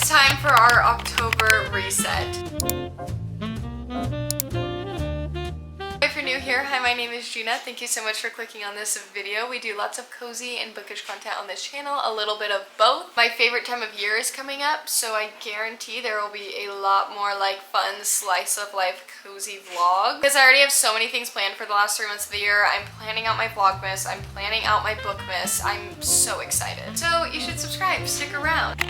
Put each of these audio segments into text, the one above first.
is time for our October reset. If you're new here, hi, my name is Gina. Thank you so much for clicking on this video. We do lots of cozy and bookish content on this channel, a little bit of both. My favorite time of year is coming up, so I guarantee there will be a lot more like fun slice of life cozy vlog. Because I already have so many things planned for the last 3 months of the year. I'm planning out my Vlogmas, I'm planning out my Bookmas. I'm so excited. So you should subscribe, stick around.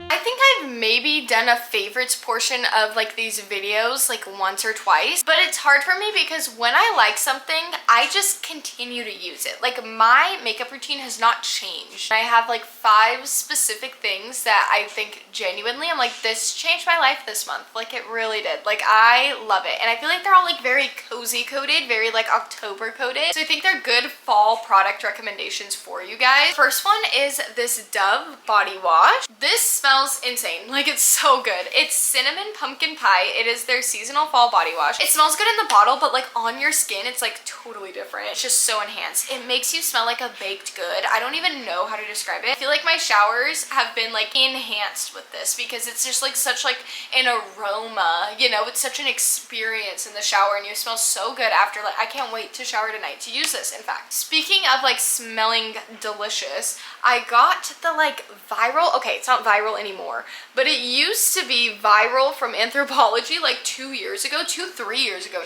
I think I've maybe done a favorites portion of like these videos like once or twice, but it's hard for me because when I like something, I just continue to use it. Like my makeup routine has not changed. I have like 5 specific things that I think genuinely, I'm like, this changed my life this month. Like it really did. Like I love it. And I feel like they're all like very cozy coded, very like October coded. So I think they're good fall product recommendations for you guys. First one is this Dove body wash. This smells insane. Like it's so good. It's cinnamon pumpkin pie. It is their seasonal fall body wash. It smells good in the bottle, but like on your skin it's like totally different. It's just so enhanced. It makes you smell like a baked good. I don't even know how to describe it. I feel like my showers have been like enhanced with this because it's just like such like an aroma, you know. It's such an experience in the shower and you smell so good after. Like I can't wait to shower tonight to use this. In fact, speaking of like smelling delicious, I got the like viral, okay, it's not viral anymore, but it used to be viral from Anthropologie like 3 years ago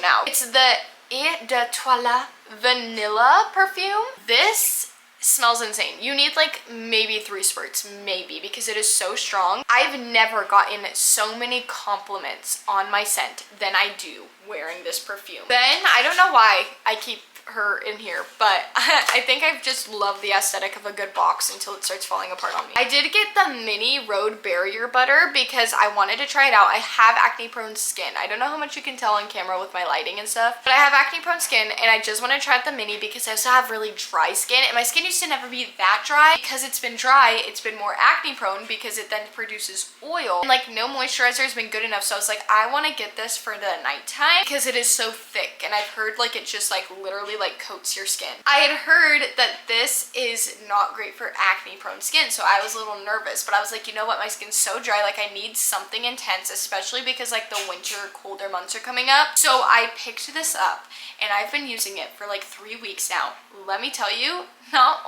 now. It's the Eau de Toilette vanilla perfume. This smells insane. You need like maybe 3 spurts, maybe, because it is so strong. I've never gotten so many compliments on my scent than I do wearing this perfume. Then I don't know why I keep her in here, but I think I've just loved the aesthetic of a good box until it starts falling apart on me. I did get the mini road barrier butter because I wanted to try it out. I have acne prone skin. I don't know how much you can tell on camera with my lighting and stuff, but I have acne prone skin and I just want to try out the mini because I also have really dry skin and my skin used to never be that dry. Because it's been dry, it's been more acne prone because it then produces oil and like no moisturizer has been good enough. So I was like, I want to get this for the nighttime because it is so thick and I've heard like it just like literally like coats your skin. I had heard that this is not great for acne prone skin, so I was a little nervous, but I was like, you know what, my skin's so dry, like I need something intense, especially because like the winter colder months are coming up. So I picked this up and I've been using it for like 3 weeks now. Let me tell you, not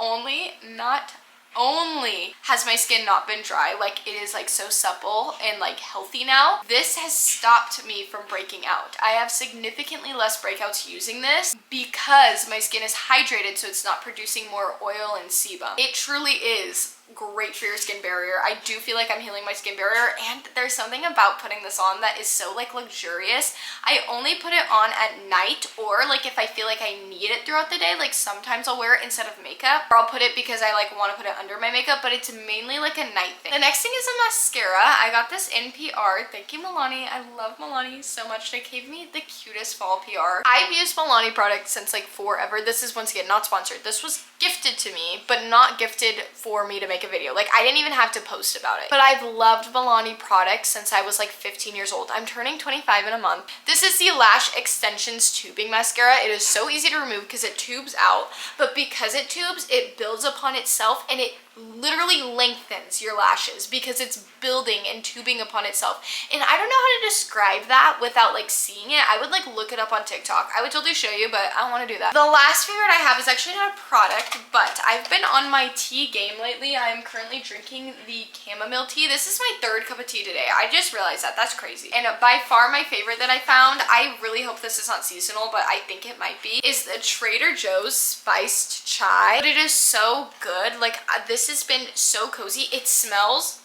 only has my skin not been dry, like it is like so supple and like healthy now, this has stopped me from breaking out. I have significantly less breakouts using this because my skin is hydrated, so it's not producing more oil and sebum. It truly is great for your skin barrier. I do feel like I'm healing my skin barrier, and there's something about putting this on that is so like luxurious. I only put it on at night, or like if I feel like I need it throughout the day. Like sometimes I'll wear it instead of makeup, or I'll put it because I like want to put it under my makeup, but it's mainly like a night thing. The next thing is a mascara. I got this in PR. Thank you, Milani. I love Milani so much. They gave me the cutest fall PR. I've used Milani products since like forever. This is once again not sponsored. This was gifted to me, but not gifted for me to make a video. Like I didn't even have to post about it. But I've loved Milani products since I was like 15 years old. I'm turning 25 in a month. This is the Lash Extensions Tubing Mascara. It is so easy to remove because it tubes out, but because it tubes, it builds upon itself and it literally lengthens your lashes because it's building and tubing upon itself. And I don't know how to describe that without like seeing it. I would like look it up on TikTok. I would totally show you, but I don't want to do that. The last favorite I have is actually not a product, but I've been on my tea game lately. I am currently drinking the chamomile tea. This is my 3rd cup of tea today. I just realized that. That's crazy. And by far my favorite that I found, I really hope this is not seasonal, but I think it might be, is the Trader Joe's spiced chai. But it is so good. Like this has been so cozy. It smells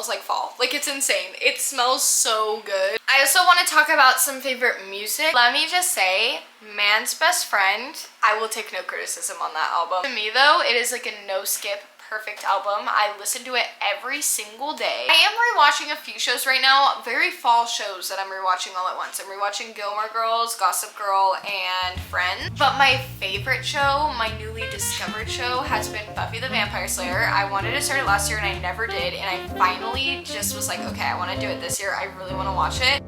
like fall. Like it's insane. It smells so good. I also want to talk about some favorite music. Let me just say, Man's Best Friend, I will take no criticism on that album. To me though, it is like a no skip perfect album. I listen to it every single day. I am rewatching a few shows right now, very fall shows that I'm rewatching all at once. I'm rewatching Gilmore Girls, Gossip Girl, and Friends. But my favorite show, my newly discovered show, has been Buffy the Vampire Slayer. I wanted to start it last year and I never did, and I finally just was like, okay, I want to do it this year. I really want to watch it.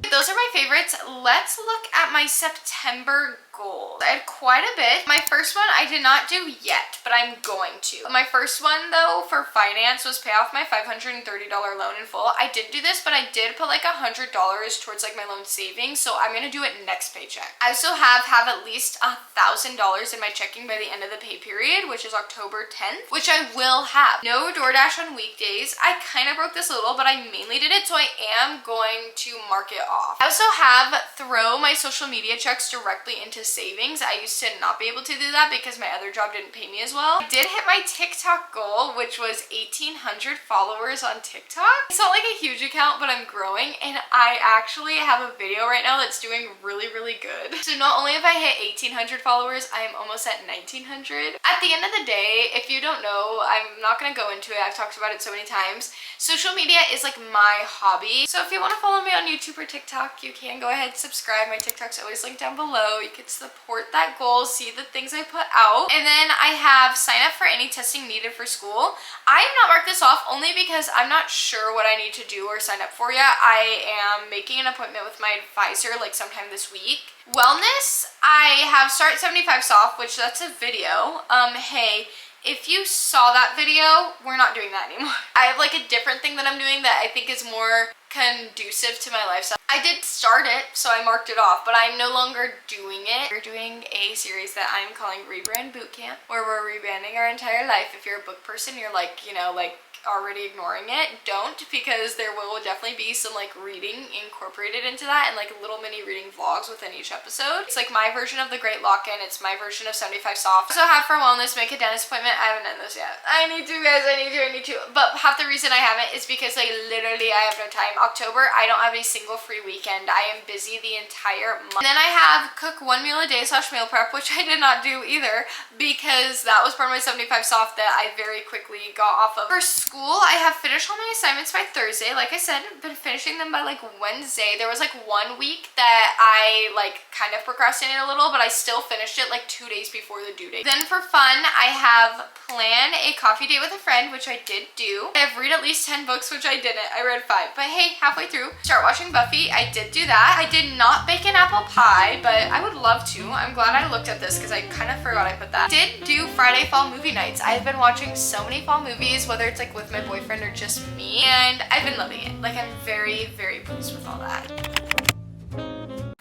Those are my favorites. let's look at my September goals. I had quite a bit. My first one I did not do yet, but I'm going to. My first one though for finance was pay off my $530 loan in full. I did do this, but I did put like $100 towards like my loan savings, so I'm gonna do it next paycheck. I also have at least $1,000 in my checking by the end of the pay period, which is October 10th, which I will have. No DoorDash on weekdays. I kind of broke this a little, but I mainly did it, so I am going to mark it off. I also have throw my social media checks directly into savings. I used to not be able to do that because my other job didn't pay me as well. I did hit my TikTok goal, which was 1,800 followers on TikTok. It's not like a huge account, but I'm growing, and I actually have a video right now that's doing really, really good. So not only have I hit 1,800 followers, I am almost at 1,900. At the end of the day, if you don't know, I'm not gonna go into it. I've talked about it so many times. Social media is like my hobby. So if you want to follow me on YouTube or TikTok, you can go ahead and subscribe. My TikTok's always linked down below. You can support that goal, see the things I put out. And then I have sign up for any testing needed for school. I have not marked this off only because I'm not sure what I need to do or sign up for yet. I am making an appointment with my advisor like sometime this week. Wellness, I have Start 75 Soft, which that's a video. Hey, if you saw that video, we're not doing that anymore. I have like a different thing that I'm doing that I think is more conducive to my lifestyle. I did start it, so I marked it off, but I'm no longer doing it. We're doing a series that I'm calling Rebrand Bootcamp, where we're rebranding our entire life. If you're a book person, you're like, you know, like already ignoring it. Don't, because there will definitely be some like reading incorporated into that and like little mini reading vlogs within each episode. It's like my version of the Great Lock-In. It's my version of 75 Soft. I also have for wellness, make a dentist appointment. I haven't done this yet. I need to, guys. I need to. But half the reason I haven't is because like literally I have no time. October, I don't have a single free weekend. I am busy the entire month. And then I have cook one meal a day / meal prep, which I did not do either because that was part of my 75 Soft that I very quickly got off of. For school, I have finished all my assignments by Thursday. Like I said, I've been finishing them by like Wednesday. There was like 1 week that I like kind of procrastinated a little, but I still finished it like 2 days before the due date. Then for fun, I have plan a coffee date with a friend, which I did do. I have read at least 10 books, which I didn't. I read 5, but hey, halfway through. Start watching Buffy. I did do that. I did not bake an apple pie, but I would love to. I'm glad I looked at this because I kind of forgot I put that. Did do Friday fall movie nights. I've been watching so many fall movies, whether it's like with my boyfriend or just me, and I've been loving it. Like I'm very, very pleased with all that.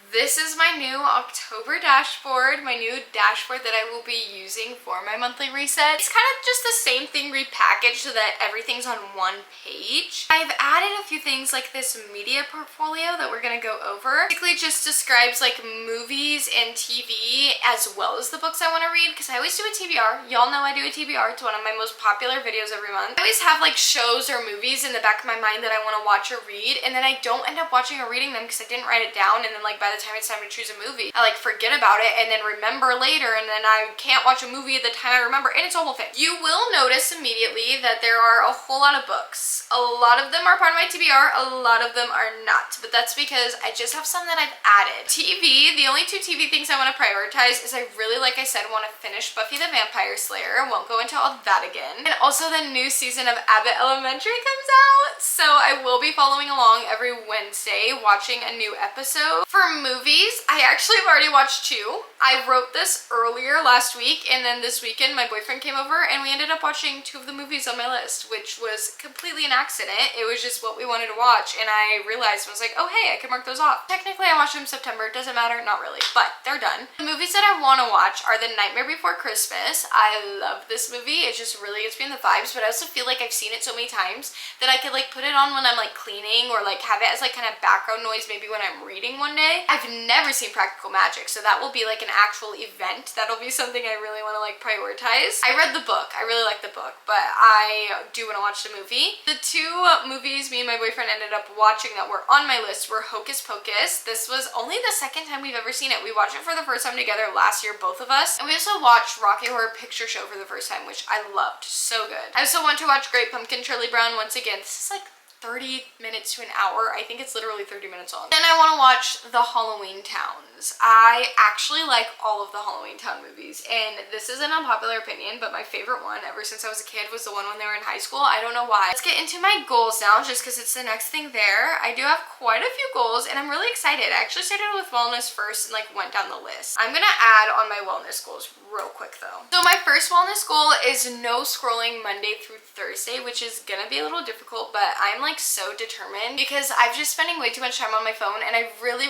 This is my new October dashboard, my new dashboard that I will be using for my monthly reset. It's kind of just the same thing repackaged so that everything's on one page. I've added a few things like this media portfolio that we're gonna go over. Basically just describes like movies and TV as well as the books I want to read, because I always do a TBR. Y'all know I do a TBR. It's one of my most popular videos every month. I always have like shows or movies in the back of my mind that I want to watch or read, and then I don't end up watching or reading them because I didn't write it down, and then like by the time it's time to choose a movie, I like forget about it and then remember later, and then I can't watch a movie at the time I remember, and it's a whole thing. You will notice immediately that there are a whole lot of books. A lot of them are part of my TBR, a lot of them are not, but that's because I just have some that I've added. TV, the only 2 TV things I want to prioritize is I really, like I said, want to finish Buffy the Vampire Slayer. I won't go into all that again. And also the new season of Abbott Elementary comes out, so I will be following along every Wednesday watching a new episode. For movies, I actually have already watched 2. I wrote this earlier last week, and then this weekend my boyfriend came over and we ended up watching 2 of the movies on my list, which was completely an accident. It was just what we wanted to watch, and I realized, I was like, oh hey, I can mark those off. Technically I watched them in September, it doesn't matter, not really, but they're done. The movies that I want to watch are The Nightmare Before Christmas. I love this movie. It just really gets me in the vibes, but I also feel like I've seen it so many times that I could like put it on when I'm like cleaning, or like have it as like kind of background noise maybe when I'm reading one day. I've never seen Practical Magic, so that will be like an actual event. That'll be something I really want to like prioritize. I read the book. I really like the book, but I do want to watch the movie. The 2 movies me and my boyfriend ended up watching that were on my list were Hocus Pocus. This was only the second time we've ever seen it. We watched it for the first time together last year, both of us, and we also watched Rocky Horror Picture Show for the first time, which I loved. So good. I also want to watch Great Pumpkin, Charlie Brown once again. This is like 30 minutes to an hour. I think it's literally 30 minutes long. Then I want to watch the Halloween Towns. I actually like all of the Halloween Town movies, and this is an unpopular opinion, but my favorite one ever since I was a kid was the one when they were in high school. I don't know why. Let's get into my goals now, just because it's the next thing there. I do have quite a few goals, and I'm really excited. I actually started with wellness first and like went down the list. I'm gonna add on my wellness goals real quick though. So my first wellness goal is no scrolling Monday through Thursday, which is gonna be a little difficult, but I'm like so determined because I've just spending way too much time on my phone, and I really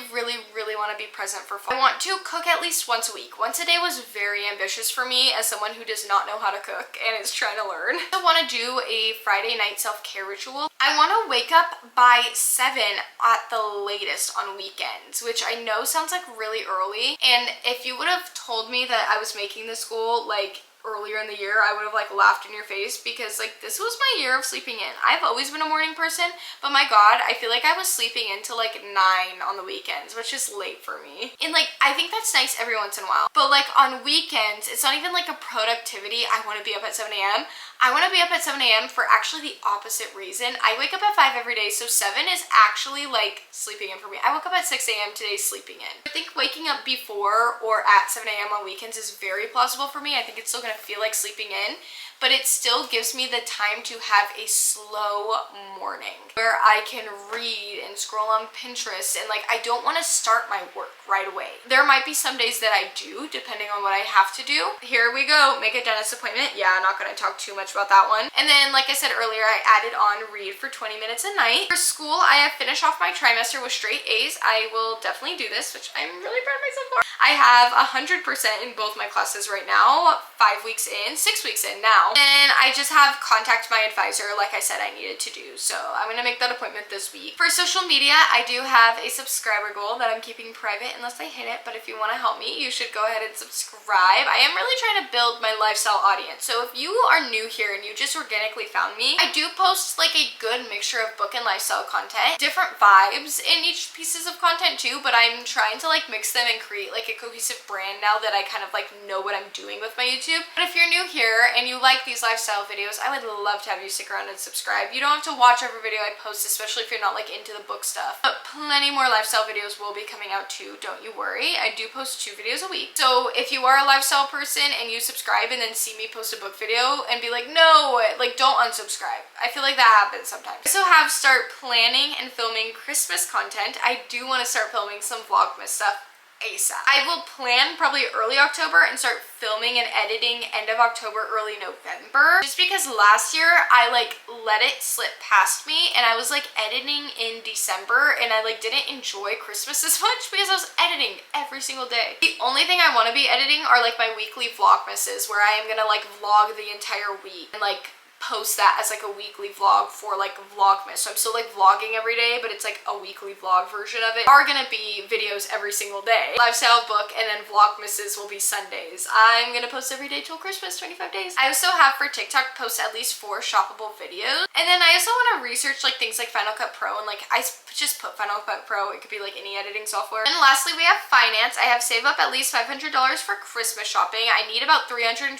want to be present for fun. I want to cook at least once a week. Once a day was very ambitious for me as someone who does not know how to cook and is trying to learn. I want to do a Friday night self-care ritual. I want to wake up by 7 at the latest on weekends, which I know sounds like really early, and if you would have told me that I was making this goal like earlier in the year, I would have like laughed in your face, because like this was my year of sleeping in. I've always been a morning person, but my god, I feel like I was sleeping until like 9 on the weekends, which is late for me. And like I think that's nice every once in a while, but like on weekends it's not even like a productivity I want to be up at 7 a.m. I want to be up at 7 a.m. for actually the opposite reason. I wake up at 5 every day, so 7 is actually like sleeping in for me. I woke up at 6 a.m. today, sleeping in. I think waking up before or at 7 a.m. on weekends is very plausible for me. I think it's still gonna feel like sleeping in, but it still gives me the time to have a slow morning where I can read and scroll on Pinterest, and like I don't want to start my work right away. There might be some days that I do, depending on what I have to do. Here we go, make a dentist appointment. Yeah, I'm not going to talk too much about that one. And then like I said earlier, I added on read for 20 minutes a night. For school, I have finished off my trimester with straight A's. I will definitely do this, which I'm really proud of myself for. I have 100% in both my classes right now, 5 weeks in, 6 weeks in now. And I just have contact my advisor like I said I needed to do, so I'm gonna make that appointment this week. For social media, I do have a subscriber goal that I'm keeping private unless I hit it, but if you want to help me, you should go ahead and subscribe. I am really trying to build my lifestyle audience, so if you are new here and you just organically found me, I do post like a good mixture of book and lifestyle content, different vibes in each pieces of content too, but I'm trying to like mix them and create like a cohesive brand now that I kind of like know what I'm doing with my YouTube. But if you're new here and you like these lifestyle videos, I would love to have you stick around and subscribe. You don't have to watch every video I post, especially if you're not like into the book stuff, but plenty more lifestyle videos will be coming out too, don't you worry. I do post 2 videos a week, so if you are a lifestyle person and you subscribe and then see me post a book video and be like, no, like don't unsubscribe. I feel like that happens sometimes. I also have start planning and filming Christmas content. I do want to start filming some Vlogmas stuff ASAP. I will plan probably early October and start filming and editing end of October, early November, just because last year I like let it slip past me and I was like editing in December and I like didn't enjoy Christmas as much because I was editing every single day. The only thing I want to be editing are like my weekly vlogmases where I am gonna like vlog the entire week and like post that as like a weekly vlog for like Vlogmas. So I'm still like vlogging every day, but it's like a weekly vlog version of it. Are gonna be videos every single day. Lifestyle book and then Vlogmases will be Sundays. I'm gonna post every day till Christmas, 25 days. I also have for TikTok post at least 4 shoppable videos. And then I also want to research like things like Final Cut Pro, and like I just put Final Cut Pro. It could be like any editing software. And lastly, we have finance. I have saved up at least $500 for Christmas shopping. I need about $320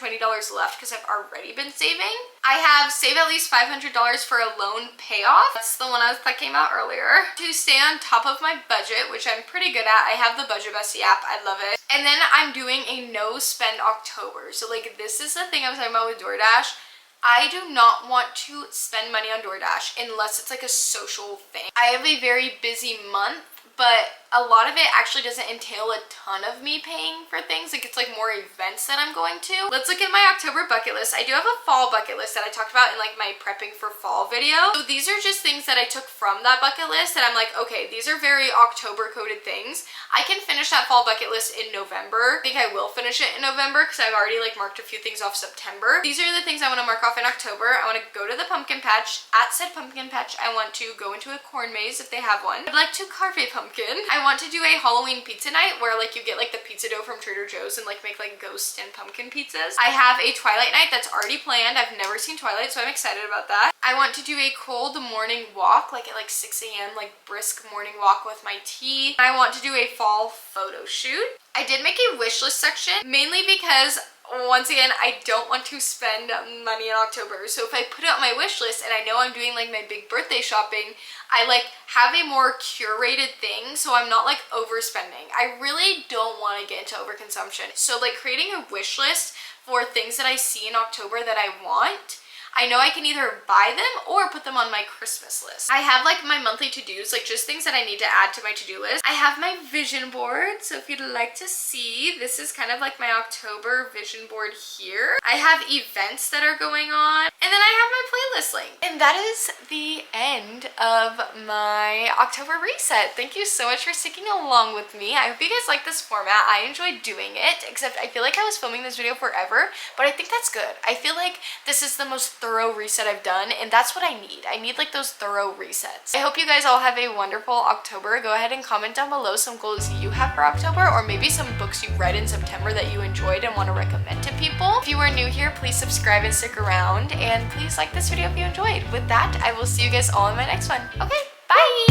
left because I've already been saving. I have saved at least $500 for a loan payoff. That's the one I was talking about earlier. To stay on top of my budget, which I'm pretty good at, I have the Budget Bestie app. I love it. And then I'm doing a no spend October. So like this is the thing I was talking about with DoorDash. I do not want to spend money on DoorDash unless it's like a social thing. I have a very busy month, but a lot of it actually doesn't entail a ton of me paying for things. Like it's like more events that I'm going to. Let's look at my October bucket list. I do have a fall bucket list that I talked about in like my prepping for fall video. So these are just things that I took from that bucket list that I'm like, okay, these are very October coded things. I can finish that fall bucket list in November. I think I will finish it in November because I've already like marked a few things off September. These are the things I want to mark off in October. I want to go to the pumpkin patch. At said pumpkin patch, I want to go into a corn maze if they have one. I'd like to carve a pumpkin. I want to do a Halloween pizza night where like you get like the pizza dough from Trader Joe's and like make like ghost and pumpkin pizzas. I have a Twilight night that's already planned. I've never seen Twilight, so I'm excited about that. I want to do a cold morning walk, like at like 6 a.m, like brisk morning walk with my tea. I want to do a fall photo shoot. I did make a wish list section mainly because once again, I don't want to spend money in October. So if I put it on my wish list and I know I'm doing like my big birthday shopping, I like have a more curated thing so I'm not like overspending. I really don't want to get into overconsumption. So like creating a wish list for things that I see in October that I want, I know I can either buy them or put them on my Christmas list. I have like my monthly to-dos, like just things that I need to add to my to-do list. I have my vision board, so if you'd like to see, this is kind of like my October vision board here. I have events that are going on, and then I have my playlist link. And that is the end of my October reset. Thank you so much for sticking along with me. I hope you guys like this format. I enjoyed doing it, except I feel like I was filming this video forever, but I think that's good. I feel like this is the most thorough reset I've done, and that's what I need. I need like those thorough resets. I hope you guys all have a wonderful October. Go ahead and comment down below some goals you have for October, or maybe some books you read in September that you enjoyed and want to recommend to people. If you are new here, please subscribe and stick around, and please like this video if you enjoyed. With that, I will see you guys all in my next one. Okay, bye!